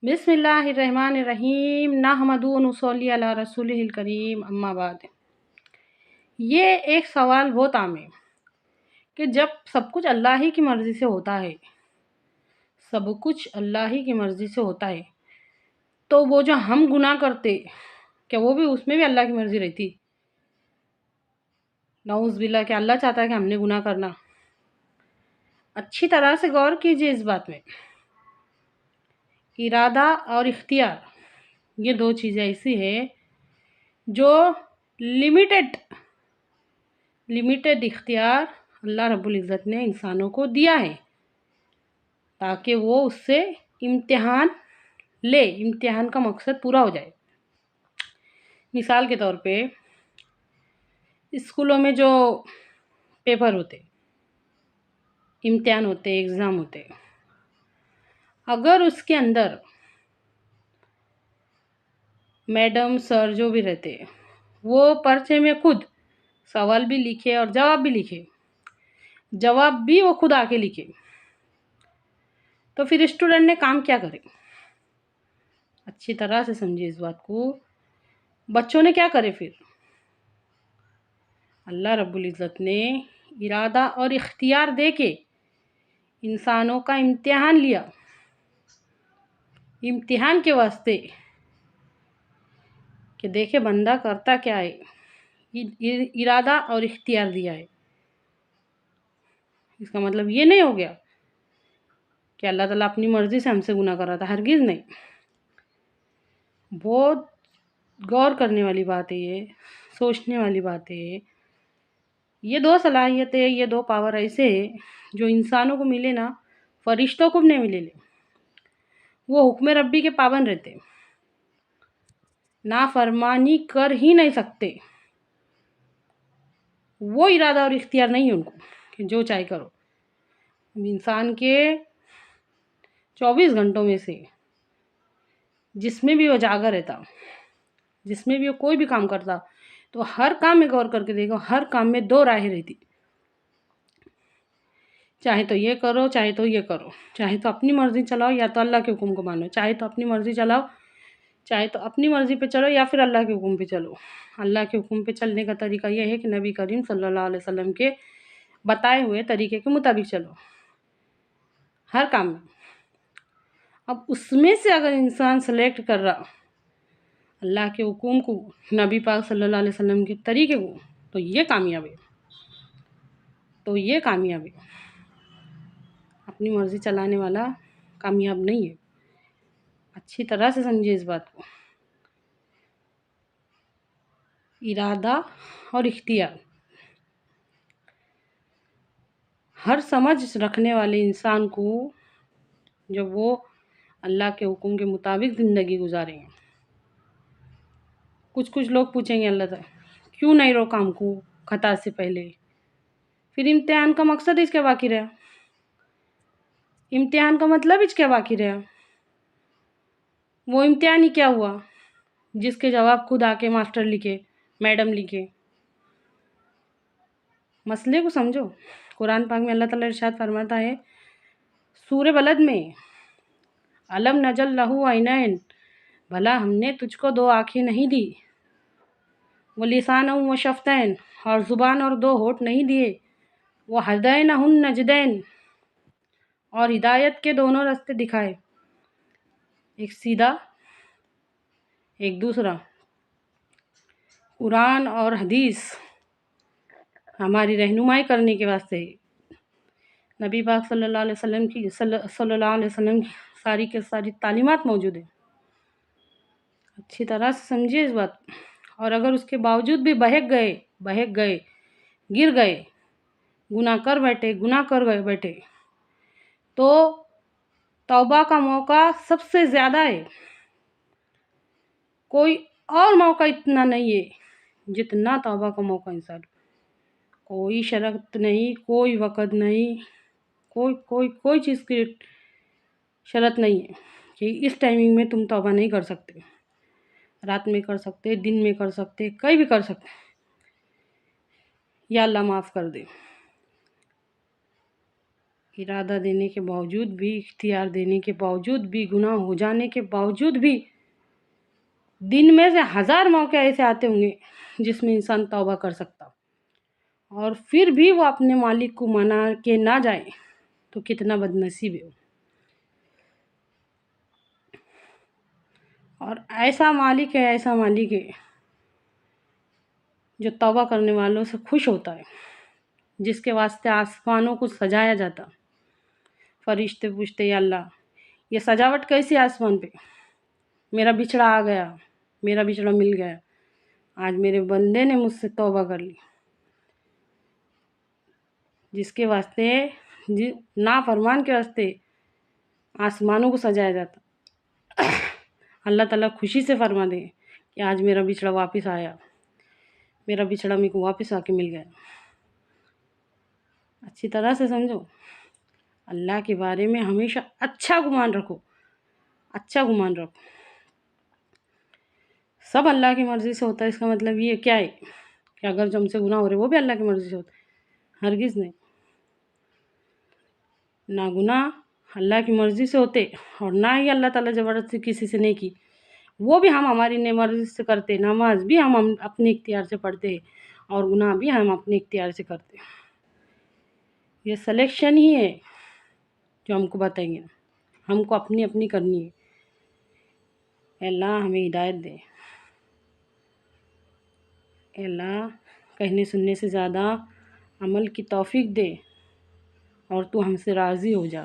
बिस्मिल्लाहिर्रहमानिर्रहीम नहमदु व नुसल्ली अला रसूलिहिल करीम अम्मा बाद। ये एक सवाल बहुत आम है कि जब सब कुछ अल्लाह ही की मर्ज़ी से होता है, सब कुछ अल्लाह ही की मर्ज़ी से होता है, तो वो जो हम गुनाह करते, क्या वो भी उसमें भी अल्लाह की मर्ज़ी रहती? नाउज़ बिल्लाह, क्या अल्लाह चाहता है कि हमने गुनाह करना? अच्छी तरह से गौर कीजिए इस बात में। इरादा और इख्तियार, ये दो चीज़ें ऐसी है जो लिमिटेड इख्तियार अल्लाह रब्बुल इज़्ज़त ने इंसानों को दिया है ताकि वो उससे इम्तिहान का मकसद पूरा हो जाए। मिसाल के तौर पे स्कूलों में जो पेपर होते, इम्तिहान होते, एग्ज़ाम होते, अगर उसके अंदर मैडम सर जो भी रहते वो पर्चे में खुद सवाल भी लिखे और जवाब भी लिखे, जवाब भी वो खुद आके लिखे, तो फिर स्टूडेंट ने काम क्या करे? अच्छी तरह से समझिए इस बात को। बच्चों ने क्या करे फिर? अल्लाह रब्बुल इज़्ज़त ने इरादा और इख्तियार दे के इंसानों का इम्तिहान लिया, इम्तिहान के वास्ते कि देखे बंदा करता क्या है, इरादा और इख्तियार दिया है। इसका मतलब ये नहीं हो गया कि अल्लाह ताला अपनी मर्ज़ी से हमसे गुनाह कर रहा था, हरगिज़ नहीं। बहुत गौर करने वाली बात है ये, सोचने वाली बात है। ये दो सलाहियतें, ये दो पावर ऐसे है जो इंसानों को मिले ना, फरिश्तों को भी नहीं मिले। वो हुक्म रब्बी के पाबंद रहते, नाफरमानी कर ही नहीं सकते। वो इरादा और इख्तियार नहीं है उनको कि जो चाहे करो। इंसान के 24 घंटों में से जिसमें भी वो जागा रहता, जिसमें भी वो कोई भी काम करता, तो हर काम में गौर करके देखो, हर काम में दो राहें रहती। चाहे तो ये करो, चाहे तो ये करो, चाहे तो अपनी मर्ज़ी चलाओ या तो अल्लाह के हुक्म को मानो, चाहे तो अपनी मर्ज़ी चलाओ, चाहे तो अपनी मर्ज़ी पे चलो या फिर अल्लाह के हुक्म पे चलो। अल्लाह के हुक्म पे चलने का तरीका ये है कि नबी करीम सल्लल्लाहु अलैहि वसल्लम के बताए हुए तरीके के मुताबिक चलो हर काम में। अब उसमें से अगर इंसान सेलेक्ट कर रहा अल्लाह के हुक्म को, नबी पाक सल्लल्लाहु अलैहि वसल्लम के तरीके को, तो ये कामयाब है, अपनी मर्ज़ी चलाने वाला कामयाब नहीं है। अच्छी तरह से समझिए इस बात को। इरादा और इख्तियार, हर समझ रखने वाले इंसान को जब वो अल्लाह के हुक्म के मुताबिक ज़िंदगी गुजारेंगे। कुछ लोग पूछेंगे अल्लाह ताला क्यों नहीं रोका हमको खता से पहले? फिर इम्तिहान का मकसद इसके बाकी रहा, इम्तिहान का मतलब इसके बाकी रहा। वो इम्तिहान ही क्या हुआ जिसके जवाब खुद आके मास्टर लिखे, मैडम लिखे। मसले को समझो। कुरान पाक में अल्लाह ताला इरशाद फरमाता है सूरह बलद में, अलम नजल लहू ऐनैन, भला हमने तुझको दो आँखें नहीं दी, वो लिसान व शफ़तैन, और ज़ुबान और दो होठ नहीं दिए, वो हदैनहुन नजदैन, और हिदायत के दोनों रास्ते दिखाए, एक सीधा एक दूसरा। कुरान और हदीस हमारी रहनुमाई करने के वास्ते नबी पाक सल्लल्लाहु अलैहि वसल्लम की सारी के सारी तालीमात मौजूद है। अच्छी तरह से समझिए इस बात। और अगर उसके बावजूद भी बहक गए, गिर गए, गुनाह कर बैठे, तो तौबा का मौका सबसे ज़्यादा है। कोई और मौका इतना नहीं है जितना तौबा का मौका इंसान। कोई शर्त नहीं, कोई वक़्त नहीं, कोई चीज़ की शर्त नहीं है कि इस टाइमिंग में तुम तौबा नहीं कर सकते। रात में कर सकते, दिन में कर सकते, कहीं भी कर सकते। या अल्लाह माफ़ कर दे। ارادہ دینے کے باوجود بھی، اختیار دینے کے باوجود بھی، گناہ ہو جانے کے باوجود بھی دن میں سے 1000 موقع ایسے آتے ہوں گے جس میں انسان توبہ کر سکتا، اور پھر بھی وہ اپنے مالک کو منا کے نہ جائے تو کتنا بد نصیب ہے۔ اور ایسا مالک ہے جو توبہ کرنے والوں سے خوش ہوتا ہے، جس کے واسطے آسمانوں کو سجایا جاتا، فرشتے پوچھتے یا اللہ یہ سجاوٹ کیسی آسمان پہ، میرا بچھڑا آ گیا، میرا بچھڑا مل گیا، آج میرے بندے نے مجھ سے توبہ کر لی، جس کے واسطے نافرمان کے واسطے آسمانوں کو سجایا جاتا، اللہ تعالیٰ خوشی سے فرما دے کہ آج میرا بچھڑا واپس آیا، میرا بچھڑا میرے کو واپس آ کے مل گیا۔ اچھی طرح سے سمجھو، اللہ کے بارے میں ہمیشہ اچھا گمان رکھو، اچھا گمان رکھو۔ سب اللہ کی مرضی سے ہوتا ہے، اس کا مطلب یہ کیا ہے کہ اگر جو ہم سے گناہ ہو رہے وہ بھی اللہ کی مرضی سے ہوتا ہے؟ ہرگز نہیں، نہ گناہ اللہ کی مرضی سے ہوتے اور نہ ہی اللہ تعالیٰ زبردستی کسی سے نہیں کی، وہ بھی ہم ہماری مرضی سے کرتے، نماز بھی ہم اپنے اختیار سے پڑھتے اور گناہ بھی ہم اپنے اختیار سے کرتے۔ یہ سلیکشن ہی ہے جو ہم کو بتائیں گے، ہم کو اپنی اپنی کرنی ہے۔ اے اللہ ہمیں ہدایت دے، اے اللہ کہنے سننے سے زیادہ عمل کی توفیق دے، اور تو ہم سے راضی ہو جا۔